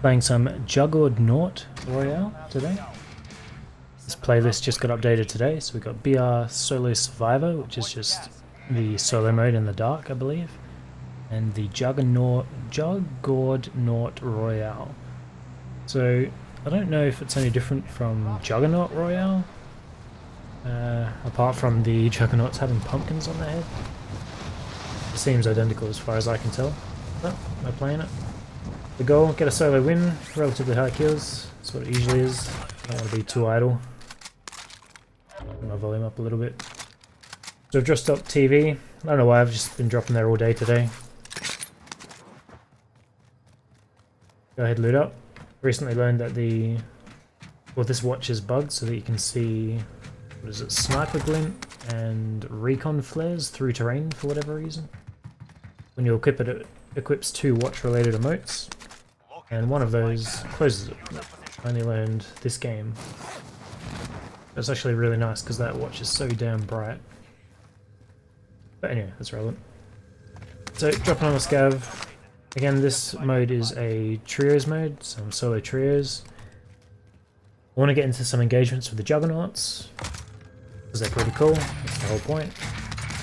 Playing some Juggernaut Royale today. This playlist just got updated today, so we got BR Solo Survivor, which is just the solo mode in the dark, I believe, and the Juggernaut Royale. So I don't know if it's any different from Juggernaut Royale, apart from the Juggernauts having pumpkins on their head. It seems identical as far as I can tell. But we're playing it. The goal, get a solo win, relatively high kills, that's what it usually is. Don't want to be too idle. Turn my volume up a little bit. So I've just stopped TV. I don't know why, I've just been dropping there all day today. Go ahead, loot up. Recently learned that this watch is bugged so that you can see, what is it, sniper glint and recon flares through terrain for whatever reason. When you equip it, it equips 2 watch related emotes, and one of those closes it. I only learned this game. It's actually really nice because that watch is so damn bright. But anyway, that's relevant. So dropping on the scav. Again, this mode is a trios mode, some solo trios. I want to get into some engagements with the Juggernauts because they're pretty cool. That's the whole point.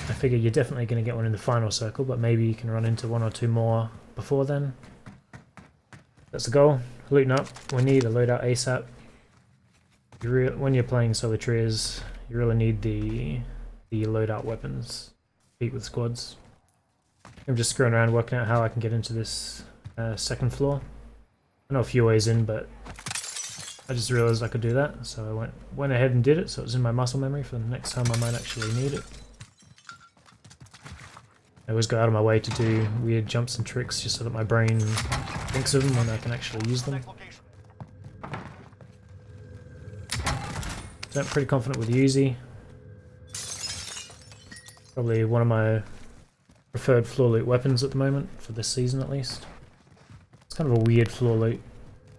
I figure you're definitely going to get one in the final circle, but maybe you can run into 1 or 2 more before then. That's the goal. Looting up. We need a loadout ASAP. When you're playing solo trios, you really need the loadout weapons. Beat with squads. I'm just screwing around working out how I can get into this second floor. I know a few ways in, but I just realized I could do that, so I went ahead and did it, so it was in my muscle memory for the next time I might actually need it. I always go out of my way to do weird jumps and tricks just so that my brain thinks of them when I can actually use them. So I'm pretty confident with Uzi. Probably one of my preferred floor loot weapons at the moment, for this season at least. It's kind of a weird floor loot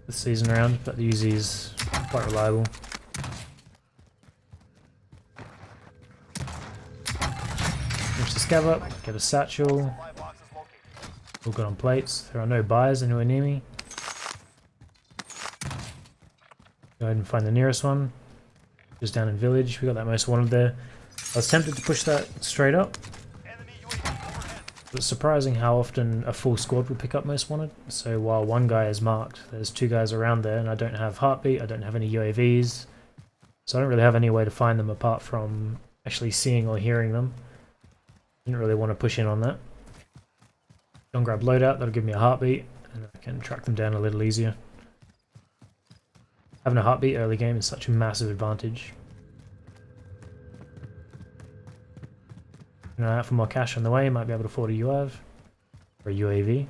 this season around, but the Uzi is quite reliable. Finish the scav up, get a satchel. All good on plates. There are no buys anywhere near me. Go ahead and find the nearest one. Just down in village. We got that most wanted there. I was tempted to push that straight up. It's surprising how often a full squad will pick up most wanted. So while one guy is marked, there's 2 guys around there, and I don't have heartbeat, I don't have any UAVs. So I don't really have any way to find them apart from actually seeing or hearing them. Didn't really want to push in on that. Go and grab loadout, that'll give me a heartbeat, and I can track them down a little easier. Having a heartbeat early game is such a massive advantage. Keep an eye out for more cash on the way, might be able to afford a UAV or a UAV.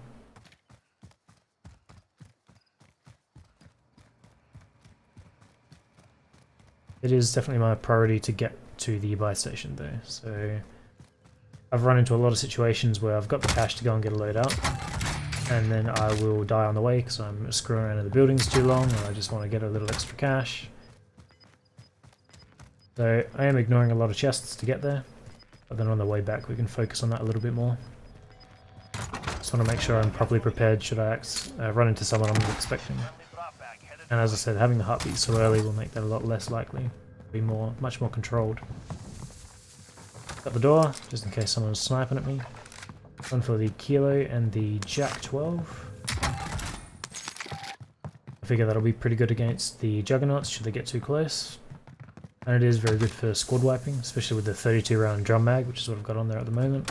It is definitely my priority to get to the buy station though, so I've run into a lot of situations where I've got the cash to go and get a loadout, and then I will die on the way because I'm screwing around in the buildings too long, or I just want to get a little extra cash. So I am ignoring a lot of chests to get there, but then on the way back we can focus on that a little bit more. Just want to make sure I'm properly prepared should I run into someone I'm not expecting. And as I said, having the heartbeat so early will make that a lot less likely. Be much more controlled. Shut the door, just in case someone's sniping at me. One for the Kilo and the Jack 12. I figure that'll be pretty good against the Juggernauts should they get too close. And it is very good for squad wiping, especially with the 32 round drum mag, which is what I've got on there at the moment.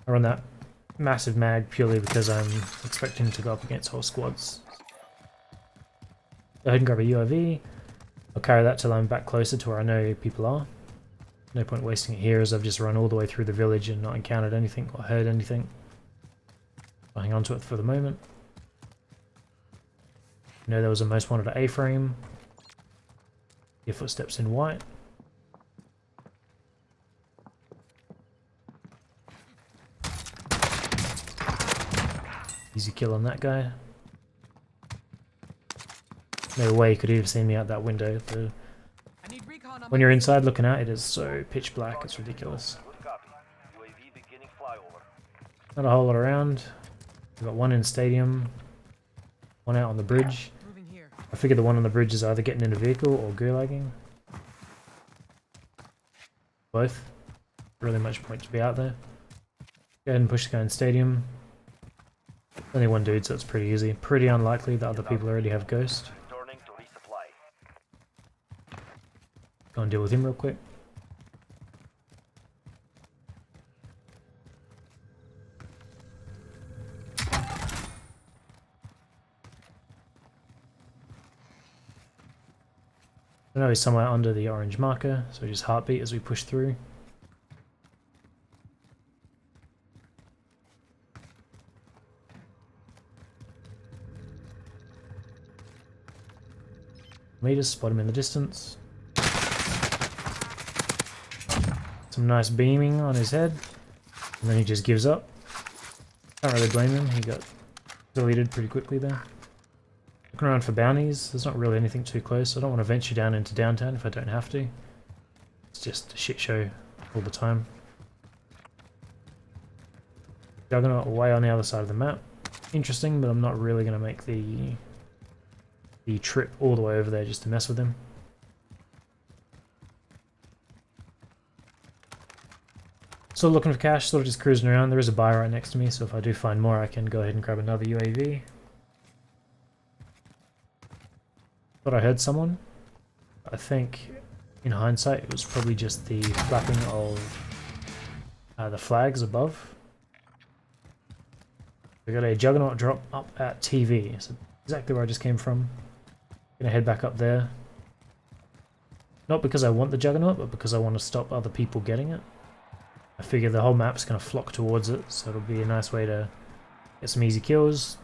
I run that massive mag purely because I'm expecting to go up against whole squads. Go ahead and grab a UAV. I'll carry that till I'm back closer to where I know people are. No point wasting it here as I've just run all the way through the village and not encountered anything or heard anything. I'll hang on to it for the moment. I know there was a most wanted at A-frame. Your footsteps in white. Easy kill on that guy. No way you could have seen me out that window. When you're inside looking out, it is so pitch black, it's ridiculous. Not a whole lot around. We've got one in stadium, one out on the bridge. I figure the one on the bridge is either getting in a vehicle or gulagging. Both. Really much point to be out there. Go ahead and push the guy in stadium. Only one dude, so it's pretty easy. Pretty unlikely that other people already have Ghost. Go and deal with him real quick. I know he's somewhere under the orange marker, so just heartbeat as we push through. Meters, spot him in the distance. Some nice beaming on his head, and then he just gives up. Can't really blame him, he got deleted pretty quickly there. Looking around for bounties, there's not really anything too close. I don't want to venture down into downtown if I don't have to. It's just a shit show all the time. Juggernaut way on the other side of the map. Interesting, but I'm not really going to make the trip all the way over there just to mess with him. Still looking for cash, sort of just cruising around. There is a buy right next to me, so if I do find more I can go ahead and grab another UAV. Thought I heard someone. I think, in hindsight, it was probably just the flapping of the flags above. We got a Juggernaut drop up at TV, so exactly where I just came from. Gonna head back up there. Not because I want the Juggernaut, but because I want to stop other people getting it. I figure the whole map's gonna flock towards it, so it'll be a nice way to get some easy kills.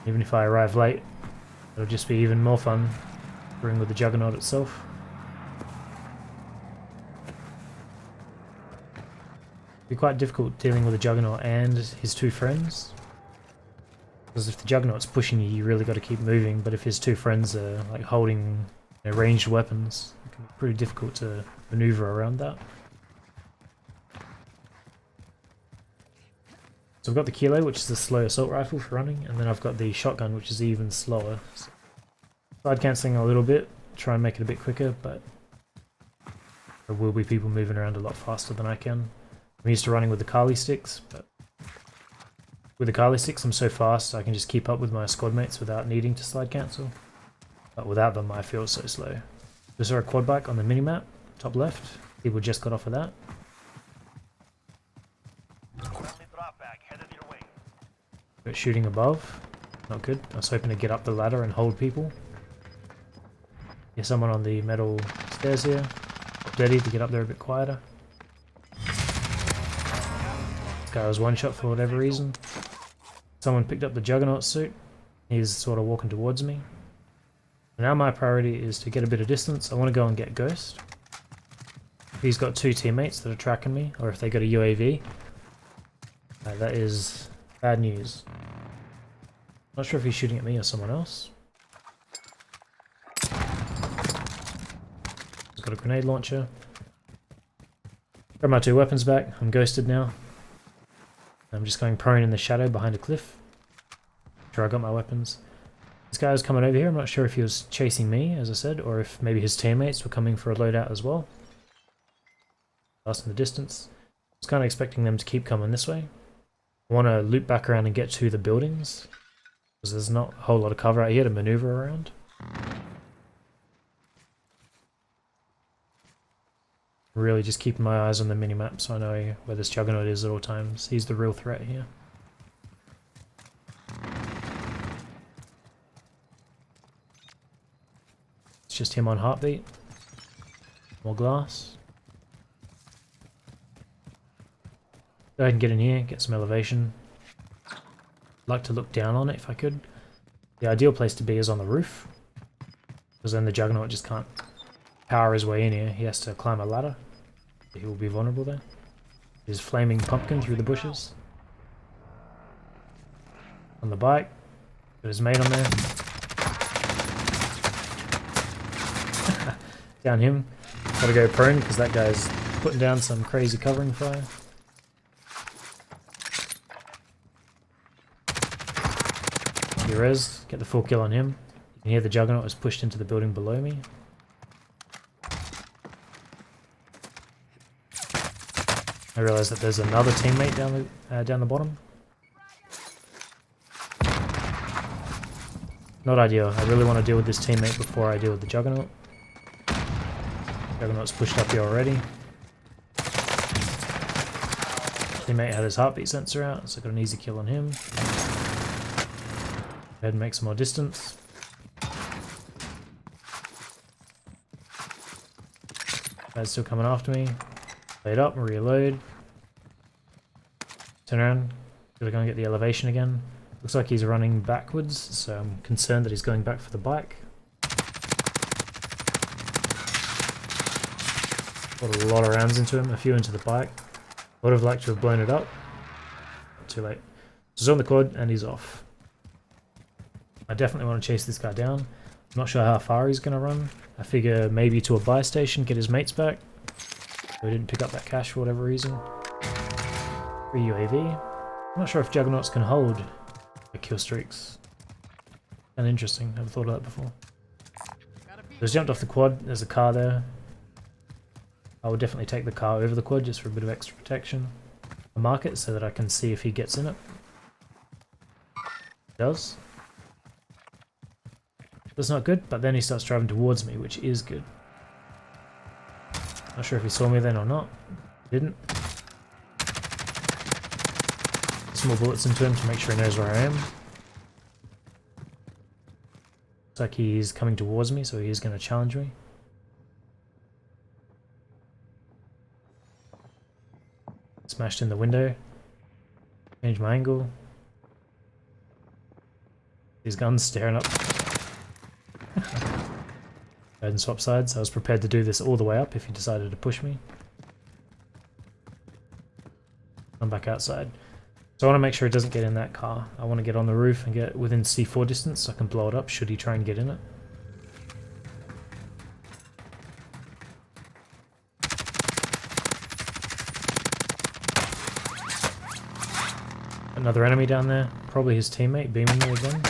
Even if I arrive late, it'll just be even more fun screwing with the Juggernaut itself. It'll be quite difficult dealing with the Juggernaut and his two friends. Because if the Juggernaut's pushing you, you really got to keep moving, but if his two friends are like holding ranged weapons, it can be pretty difficult to maneuver around that. So I've got the Kilo, which is the slow assault rifle for running, and then I've got the shotgun, which is even slower. So side cancelling a little bit, try and make it a bit quicker, but there will be people moving around a lot faster than I can. I'm used to running with the Carly sticks, but with the Carly sticks I'm so fast I can just keep up with my squad mates without needing to slide cancel. But without them I feel so slow. We saw a quad bike on the minimap, top left. People just got off of that. But shooting above, not good. I was hoping to get up the ladder and hold people. There's someone on the metal stairs here. Ready to get up there a bit quieter. This guy was one shot for whatever reason. Someone picked up the Juggernaut suit. He's sort of walking towards me. Now my priority is to get a bit of distance. I want to go and get Ghost. If he's got two teammates that are tracking me, or if they got a UAV, that is bad news. Not sure if he's shooting at me or someone else. He's got a grenade launcher. Got my two weapons back. I'm ghosted now. I'm just going prone in the shadow behind a cliff. Sure, I got my weapons. This guy was coming over here. I'm not sure if he was chasing me, as I said, or if maybe his teammates were coming for a loadout as well. Lost in the distance. I was kind of expecting them to keep coming this way. I want to loop back around and get to the buildings, because there's not a whole lot of cover out here to maneuver around. Really just keeping my eyes on the minimap so I know where this Juggernaut is at all times. He's the real threat here. It's just him on heartbeat. More glass. Go ahead and get in here, get some elevation. I'd like to look down on it if I could. The ideal place to be is on the roof, because then the Juggernaut just can't power his way in here. He has to climb a ladder. He will be vulnerable there. There's flaming pumpkin through the bushes. On the bike. Got his mate on there. Down him. Gotta go prone because that guy's putting down some crazy covering fire. He res, get the full kill on him. You can hear the Juggernaut was pushed into the building below me. I realise that there's another teammate down the bottom. Not ideal. I really want to deal with this teammate before I deal with the Juggernaut. Juggernaut's pushed up here already. Teammate had his heartbeat sensor out, so I got an easy kill on him. Go ahead and make some more distance. Guy's still coming after me. Play it up and reload. Turn around. Gotta go and get the elevation again. Looks like he's running backwards, so I'm concerned that he's going back for the bike. Got a lot of rounds into him, a few into the bike. Would have liked to have blown it up. Too late. So he's on the quad and he's off. I definitely want to chase this guy down. I'm not sure how far he's going to run. I figure maybe to a buy station, get his mates back. So he didn't pick up that cash for whatever reason. Free UAV. I'm not sure if Juggernauts can hold kill streaks. Kind of interesting. Never thought of that before. Just jumped off the quad. There's a car there. I would definitely take the car over the quad just for a bit of extra protection. I'll mark it so that I can see if he gets in it. He does. That's not good, but then he starts driving towards me, which is good. Not sure if he saw me then or not. Didn't. Some more bullets into him to make sure he knows where I am. Looks like he's coming towards me, so he is going to challenge me. Smashed in the window. Change my angle. These guns staring up. Go ahead and swap sides. I was prepared to do this all the way up if he decided to push me. I'm back outside. So I want to make sure he doesn't get in that car. I want to get on the roof and get within C4 distance so I can blow it up should he try and get in it. Another enemy down there. Probably his teammate beaming me again.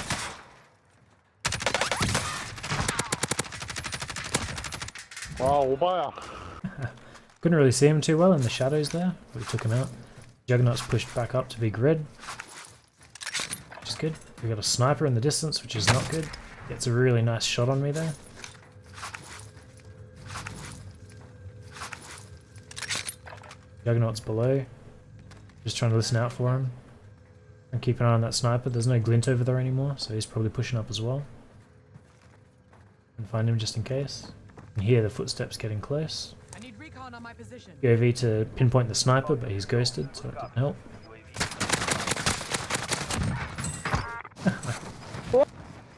Wow, Couldn't really see him too well in the shadows there, but we took him out. Juggernaut's pushed back up to big red, which is good. We got a sniper in the distance, which is not good. Gets a really nice shot on me there. Juggernaut's below. Just trying to listen out for him. And keep an eye on that sniper. There's no glint over there anymore, so he's probably pushing up as well. And find him just in case. And hear the footsteps getting close. I need recon on my position. UAV to pinpoint the sniper, but he's ghosted, so it didn't help.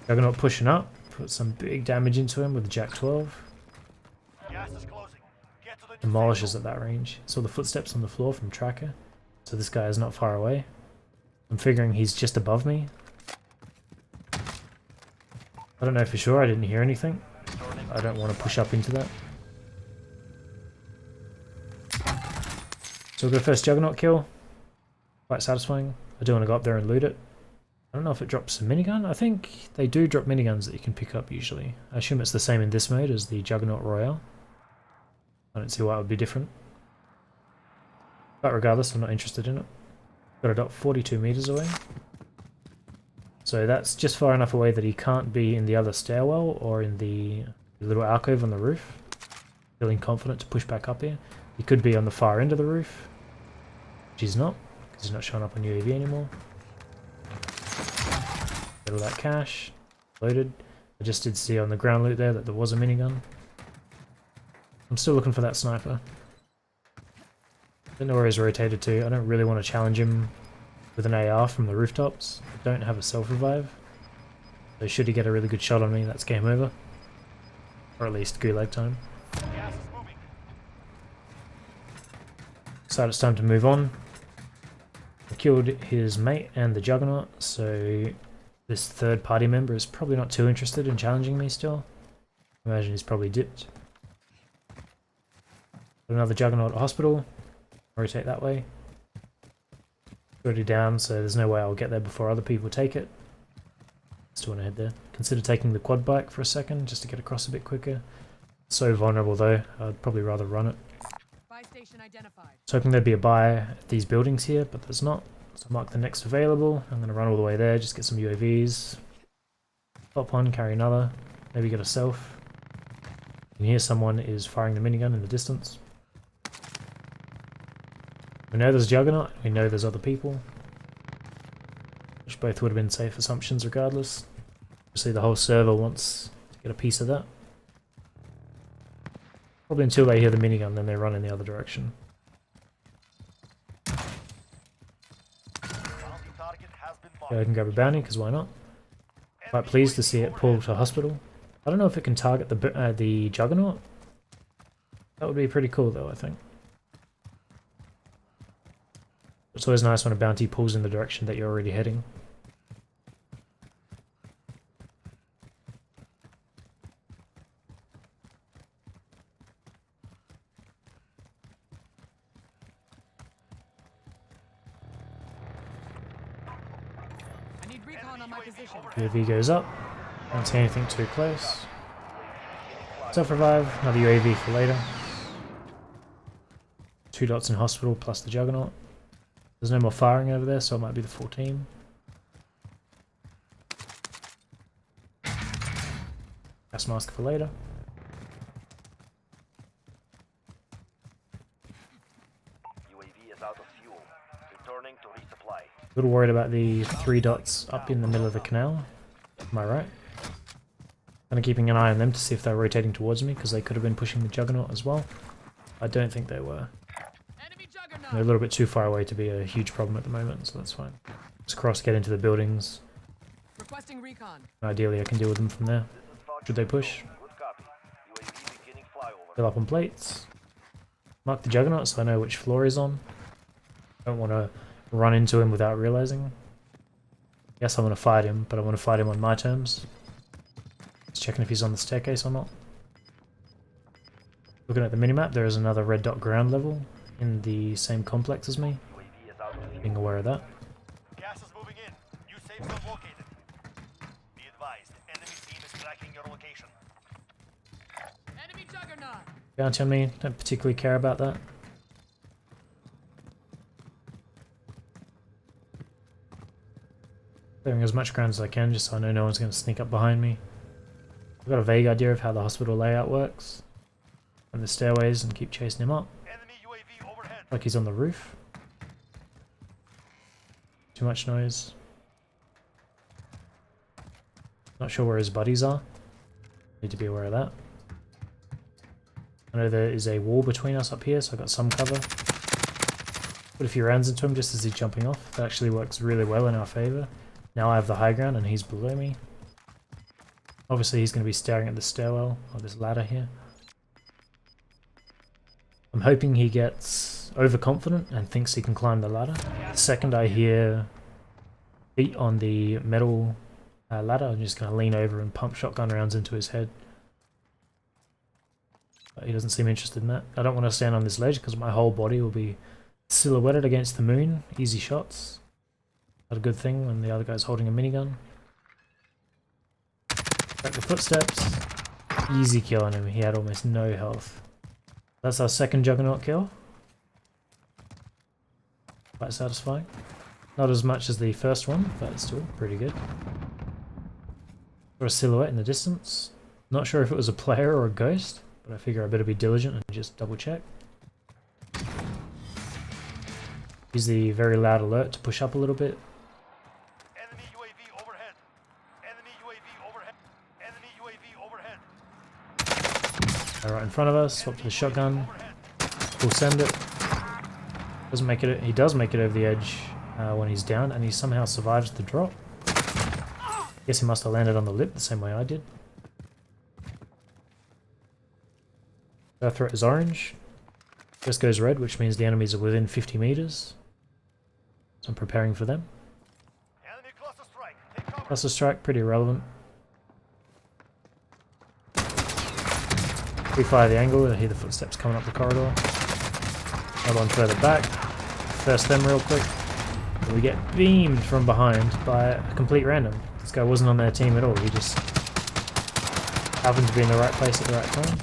Juggernaut pushing up, put some big damage into him with the Jack 12. Demolishes at that range. Saw the footsteps on the floor from tracker, so this guy is not far away. I'm figuring he's just above me. I don't know for sure, I didn't hear anything. I don't want to push up into that. So we'll go first Juggernaut kill. Quite satisfying. I do want to go up there and loot it. I don't know if it drops a minigun. I think they do drop miniguns that you can pick up usually. I assume it's the same in this mode as the Juggernaut Royale. I don't see why it would be different. But regardless, I'm not interested in it. Got it up 42 meters away. So that's just far enough away that he can't be in the other stairwell or in the little alcove on the roof. Feeling confident to push back up here. He could be on the far end of the roof, which he's not, because he's not showing up on UAV anymore. Get all that cash. Loaded. I just did see on the ground loot there that there was a minigun. I'm still looking for that sniper. Don't know where he's rotated to. I don't really want to challenge him with an AR from the rooftops. I don't have a self-revive. So should he get a really good shot on me, that's game over. Or at least gulag time. So it's time to move on. I killed his mate and the Juggernaut, so this third party member is probably not too interested in challenging me still. I imagine he's probably dipped. Another Juggernaut at hospital. Rotate that way. Already down, so there's no way I'll get there before other people take it. Still want to head there. Consider taking the quad bike for a second, just to get across a bit quicker. So vulnerable though, I'd probably rather run it. Buy station identified. I was hoping there'd be a buy at these buildings here, but there's not. So mark the next available. I'm going to run all the way there, just get some UAVs. Hop on, carry another. Maybe get a self. You can hear someone is firing the minigun in the distance. We know there's Juggernaut, we know there's other people. Which both would have been safe assumptions regardless. Obviously the whole server wants to get a piece of that. Probably until they hear the minigun, then they run in the other direction. Go ahead and grab a bounty, because why not? Quite pleased to see it pull to hospital. I don't know if it can target the Juggernaut. That would be pretty cool though, I think. It's always nice when a bounty pulls in the direction that you're already heading. I need recon on my position. UAV goes up. Don't see anything too close. Self-revive, another UAV for later. 2 dots in hospital plus the Juggernaut. There's no more firing over there, so it might be the full team. Gas mask for later. UAV is out of fuel. Returning to resupply. A little worried about the 3 dots up in the middle of the canal. Am I right? Kind of keeping an eye on them to see if they're rotating towards me, because they could have been pushing the Juggernaut as well. I don't think they were. They're a little bit too far away to be a huge problem at the moment, so that's fine. Just cross, get into the buildings. Requesting recon. Ideally I can deal with them from there. Should they push? Good copy. UAV beginning flyover. Fill up on plates. Mark the Juggernaut so I know which floor he's on. Don't want to run into him without realizing. Yes, I want to fight him, but I want to fight him on my terms. Just checking if he's on the staircase or not. Looking at the minimap, there is another red dot ground level in the same complex as me. UAV is out of fuel. Being aware of that. Gas is moving in. New safe zone located. Be advised, enemy team is tracking your location. Enemy Juggernaut. Bounty on me, don't particularly care about that. Clearing as much ground as I can just so I know no one's going to sneak up behind me. I've got a vague idea of how the hospital layout works. And the stairways and keep chasing him up. Enemy UAV overhead. Like he's on the roof. Too much noise. Not sure where his buddies are. Need to be aware of that. I know there is a wall between us up here, so I got some cover. Put a few rounds into him just as he's jumping off. That actually works really well in our favour. Now I have the high ground and he's below me. Obviously he's going to be staring at the stairwell, or this ladder here. I'm hoping he gets overconfident and thinks he can climb the ladder. The second I hear feet on the metal ladder, I'm just going to lean over and pump shotgun rounds into his head. But he doesn't seem interested in that. I don't want to stand on this ledge because my whole body will be silhouetted against the moon. Easy shots. Not a good thing when the other guy's holding a minigun. Back the footsteps. Easy kill on him. He had almost no health. That's our second Juggernaut kill. Quite satisfying. Not as much as the first one, but still pretty good. Or a silhouette in the distance. Not sure if it was a player or a ghost, but I figure I better be diligent and just double check. Use the very loud alert to push up a little bit. Enemy UAV overhead. Enemy UAV overhead. Enemy UAV overhead. Right in front of us. Swap to the shotgun. We'll send it. Doesn't make it. He does make it over the edge when he's down, and he somehow survives the drop. Guess he must have landed on the lip the same way I did. Our threat is orange. Just goes red, which means the enemies are within 50 meters. So I'm preparing for them. Enemy cluster strike. Take cover. Cluster strike, pretty irrelevant. We fire the angle, I hear the footsteps coming up the corridor. Hold on further back. First them real quick. We get beamed from behind by a complete random. This guy wasn't on their team at all. He just happened to be in the right place at the right time.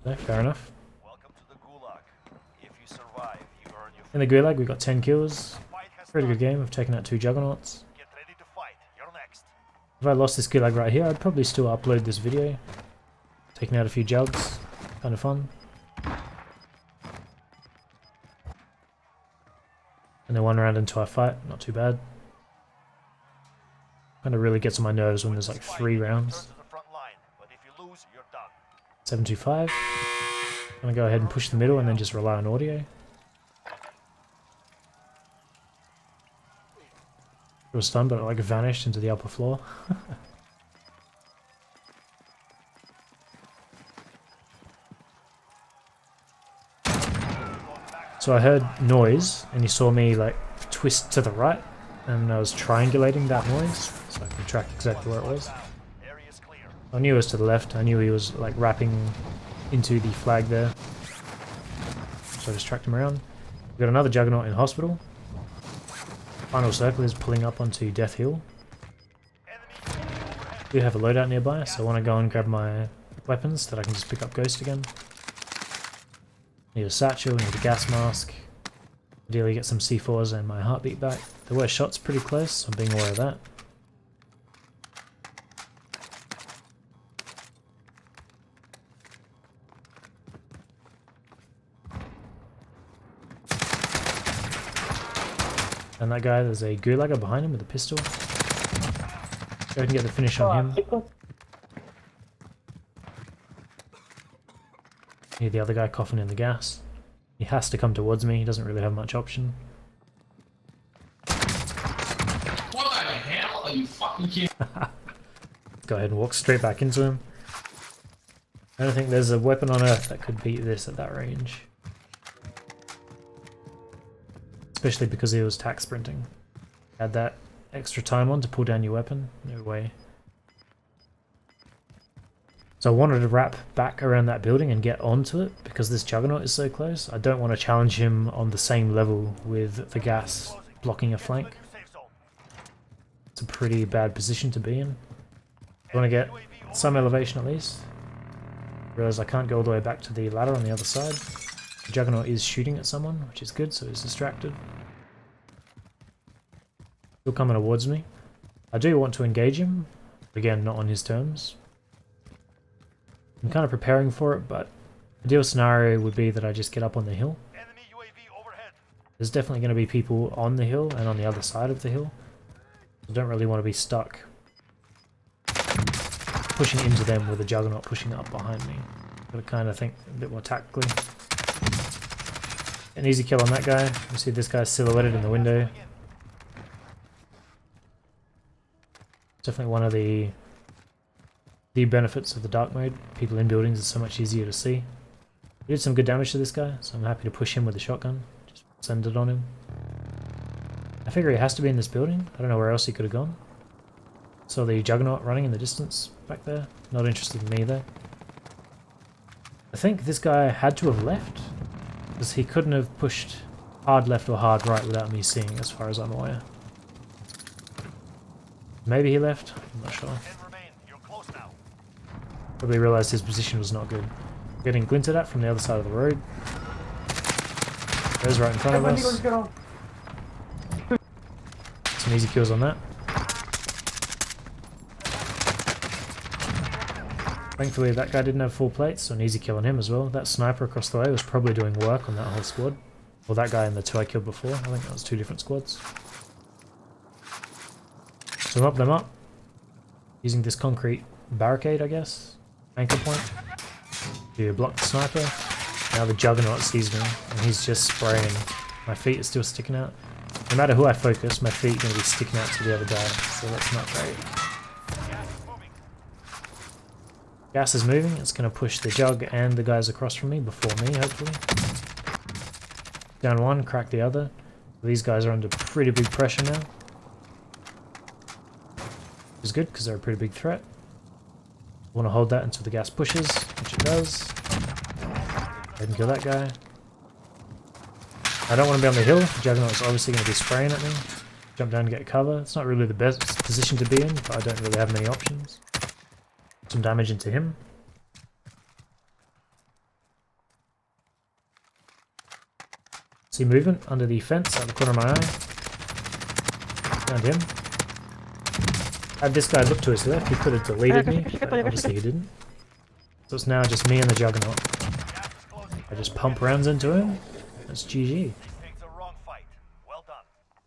No, fair enough. Welcome to the Gulag. If you survive, you earn your In the Gulag, we got 10 kills. fight has Pretty good started. game. I've taken out 2 Juggernauts. Get ready to fight. You're next. If I lost this Gulag right here, I'd probably still upload this video. Taking out a few jugs. Kind of fun. And then 1 round into our fight. Not too bad. Kind of really gets on my nerves when there's like 3 rounds. Turn to the front line, but if you lose, you're done. 725. I'm gonna go ahead and push the middle and then just rely on audio. It was stunned, but it like vanished into the upper floor. So I heard noise, and you saw me like twist to the right, and I was triangulating that noise, so I could track exactly where it was. Area's clear. I knew it was to the left. I knew he was like wrapping into the flag there. So I just tracked him around. We've got another Juggernaut in hospital. Final circle is pulling up onto Death Hill. We have a loadout nearby, so I want to go and grab my weapons that I can just pick up Ghost again. Need a satchel, need a gas mask. Ideally get some C4s and my heartbeat back. There were shots pretty close, so I'm being aware of that. And that guy, there's a Gulagger behind him with a pistol. Go ahead and get the finish on him. Hear the other guy coughing in the gas. He has to come towards me, he doesn't really have much option. What the hell are you fucking kidding? Go ahead and walk straight back into him. I don't think there's a weapon on Earth that could beat this at that range. Especially because he was tack sprinting. Had that extra time on to pull down your weapon. No way. So I wanted to wrap back around that building and get onto it because this Juggernaut is so close. I don't want to challenge him on the same level with the gas blocking a flank. It's a pretty bad position to be in. I want to get some elevation at least. Realize I can't go all the way back to the ladder on the other side. The Juggernaut is shooting at someone, which is good, so he's distracted. Still coming towards me. I do want to engage him, but again, not on his terms. I'm kind of preparing for it, but the ideal scenario would be that I just get up on the hill. Enemy UAV overhead. There's definitely going to be people on the hill and on the other side of the hill. I don't really want to be stuck pushing into them with a Juggernaut pushing up behind me. Gotta kind of think a bit more tactically. An easy kill on that guy. You see this guy silhouetted in the window. Definitely one of the benefits of the dark mode. People in buildings is so much easier to see. We did some good damage to this guy, so I'm happy to push him with a shotgun. Just send it on him. I figure he has to be in this building. I don't know where else he could have gone. Saw the Juggernaut running in the distance back there. Not interested in me there. I think this guy had to have left, because he couldn't have pushed hard left or hard right without me seeing, as far as I'm aware. Maybe he left? I'm not sure. 10 remain. You're close now. Probably realised his position was not good. Getting glinted at from the other side of the road. Goes right in front of us. Some easy kills on that. Thankfully that guy didn't have full plates, so an easy kill on him as well. That sniper across the way was probably doing work on that whole squad. Or that guy and the 2 I killed before. I think that was 2 different squads. So mop them up. Using this concrete barricade, I guess. Anchor point. To block the sniper. Now the Juggernaut sees me and he's just spraying. My feet are still sticking out. No matter who I focus, my feet are going to be sticking out to the other guy. So that's not great. Gas is moving. It's going to push the Jug and the guys across from me before me, hopefully. Down one, crack the other. These guys are under pretty big pressure now. Which is good because they're a pretty big threat. I want to hold that until the gas pushes, which it does. Go ahead and kill that guy. I don't want to be on the hill. Juggernaut's obviously going to be spraying at me. Jump down to get cover. It's not really the best position to be in, but I don't really have many options. Some damage into him. See movement under the fence at the corner of my eye. Found him. Had this guy look to his left, he could have deleted me, but obviously he didn't. So it's now just me and the Juggernaut. I just pump rounds into him. That's GG. Takes a wrong fight. Well done.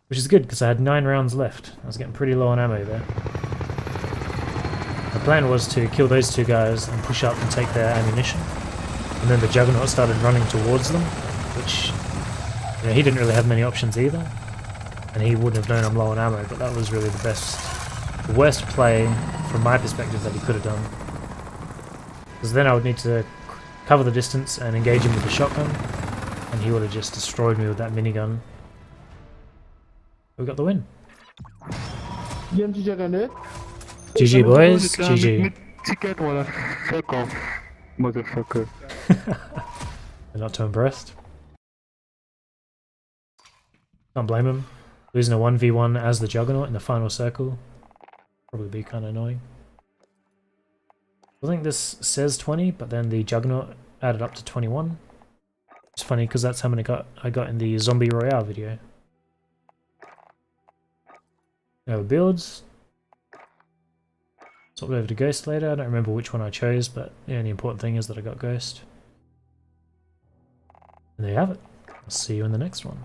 Which is good because I had 9 rounds left. I was getting pretty low on ammo there. My plan was to kill those 2 guys and push up and take their ammunition. And then the Juggernaut started running towards them, which, you know, he didn't really have many options either. And he wouldn't have known I'm low on ammo, but that was really the worst play from my perspective that he could have done. Because then I would need to cover the distance and engage him with the shotgun, and he would have just destroyed me with that minigun. We got the win. GG boys, GG. Ticket wala fuck off, motherfucker. They're not too impressed. Can't blame him. Losing a 1v1 as the Juggernaut in the final circle. Probably be kind of annoying. I think this says 20, but then the Juggernaut added up to 21. It's funny because that's how many I got in the Zombie Royale video. Now builds. Swapped over to Ghost later. I don't remember which one I chose, but the only important thing is that I got Ghost. And there you have it. I'll see you in the next one.